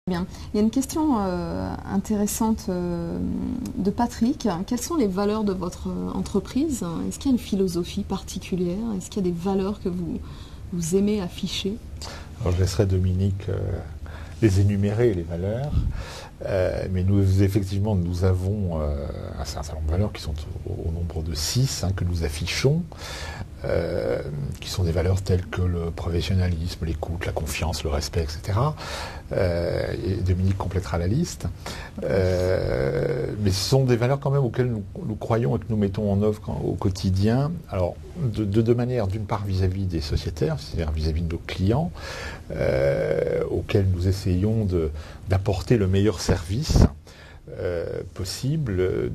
Bien. Il y a une question intéressante de Patrick. Quelles sont les valeurs de votre entreprise? Est-ce qu'il y a une philosophie particulière? Est-ce qu'il y a des valeurs que vous aimez afficher? Alors, je laisserai Dominique les énumérer, les valeurs. Mais effectivement, nous avons un certain nombre de valeurs qui sont au nombre de 6 que nous affichons, qui sont des valeurs telles que le professionnalisme, l'écoute, la confiance, le respect, etc. Et Dominique complétera la liste. Mais ce sont des valeurs quand même auxquelles nous croyons et que nous mettons en œuvre au quotidien. Alors, de deux manières. D'une part vis-à-vis des sociétaires, c'est-à-dire vis-à-vis de nos clients, auxquels nous essayons d'apporter le meilleur service possible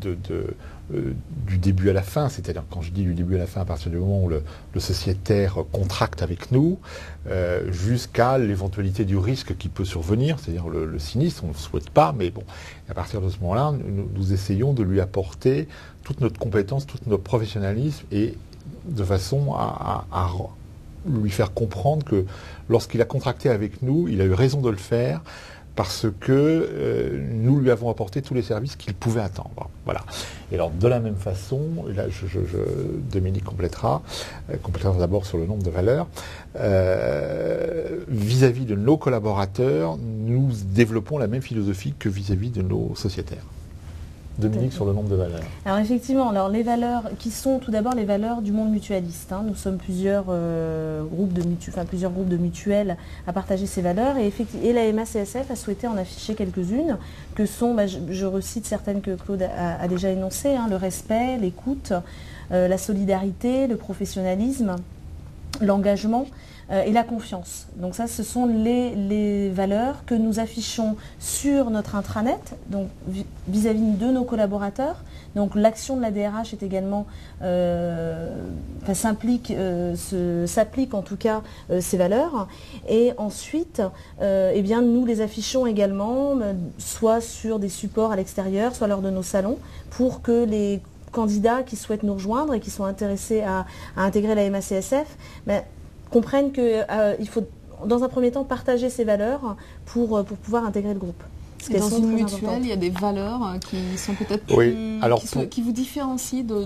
du début à la fin. C'est-à-dire, quand je dis du début à la fin, à partir du moment où le sociétaire contracte avec nous, jusqu'à l'éventualité du risque qui peut survenir, c'est-à-dire le sinistre, on ne le souhaite pas, mais bon, à partir de ce moment-là, nous essayons de lui apporter toute notre compétence, tout notre professionnalisme, et de façon à lui faire comprendre que lorsqu'il a contracté avec nous, il a eu raison de le faire, parce que nous lui avons apporté tous les services qu'il pouvait attendre. Voilà. Et alors, de la même façon, et là, Dominique complétera d'abord sur le nombre de valeurs, vis-à-vis de nos collaborateurs, nous développons la même philosophie que vis-à-vis de nos sociétaires. Dominique, sur le nombre de valeurs. Alors effectivement, les valeurs qui sont tout d'abord les valeurs du monde mutualiste. Nous sommes plusieurs groupes de mutuelles à partager ces valeurs, et la MACSF a souhaité en afficher quelques-unes, que sont, je recite certaines que Claude a déjà énoncées, le respect, l'écoute, la solidarité, le professionnalisme, l'engagement et la confiance. Donc ça, ce sont les valeurs que nous affichons sur notre intranet, donc vis-à-vis de nos collaborateurs. Donc l'action de la DRH est également s'applique en tout cas ces valeurs. Et ensuite, nous les affichons également, soit sur des supports à l'extérieur, soit lors de nos salons, pour que les candidats qui souhaitent nous rejoindre et qui sont intéressés à intégrer la MACSF comprennent qu'il faut, dans un premier temps, partager ces valeurs pour pouvoir intégrer le groupe. Dans une mutuelle, il y a des valeurs qui sont peut-être qui vous différencient de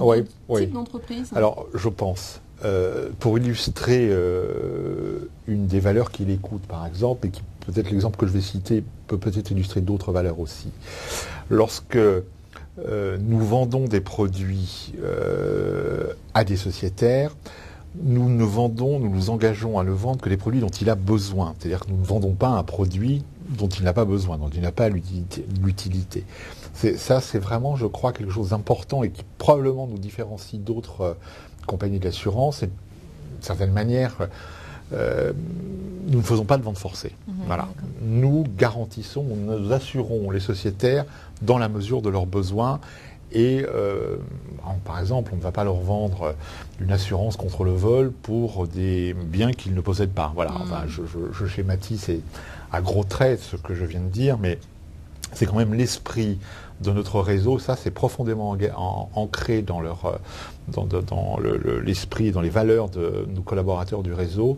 type d'entreprise. Alors, je pense, pour illustrer une des valeurs qui l'écoute, par exemple, et qui peut-être l'exemple que je vais citer peut peut-être illustrer d'autres valeurs aussi. Lorsque nous vendons des produits à des sociétaires, nous nous engageons à ne vendre que les produits dont il a besoin. C'est-à-dire que nous ne vendons pas un produit dont il n'a pas besoin, dont il n'a pas l'utilité. Ça, c'est vraiment, je crois, quelque chose d'important et qui probablement nous différencie d'autres compagnies d'assurance. Et d'une certaine manière, nous ne faisons pas de vente forcée. Voilà. Nous garantissons, nous assurons les sociétaires dans la mesure de leurs besoins. Et par exemple, on ne va pas leur vendre une assurance contre le vol pour des biens qu'ils ne possèdent pas. Voilà. Enfin, je schématise à gros traits ce que je viens de dire, mais c'est quand même l'esprit de notre réseau. Ça, c'est profondément ancré dans l'esprit, dans les valeurs de nos collaborateurs du réseau.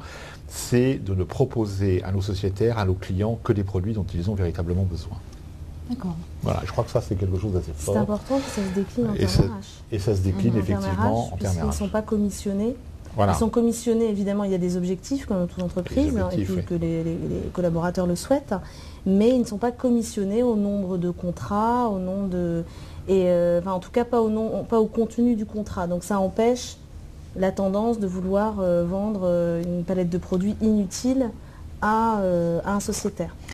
C'est de ne proposer à nos sociétaires, à nos clients, que des produits dont ils ont véritablement besoin. D'accord. Voilà, je crois que ça, c'est quelque chose d'assez fort. C'est important que ça se décline en termes RH. Et ça se décline effectivement en termes RH. Puisqu'ils ne sont pas commissionnés. Voilà. Ils sont commissionnés, évidemment, il y a des objectifs, comme toute entreprise, et puis que les collaborateurs le souhaitent, mais ils ne sont pas commissionnés au nombre de contrats, au nom de... en tout cas, pas au contenu du contrat. Donc ça empêche la tendance de vouloir vendre une palette de produits inutiles à un sociétaire.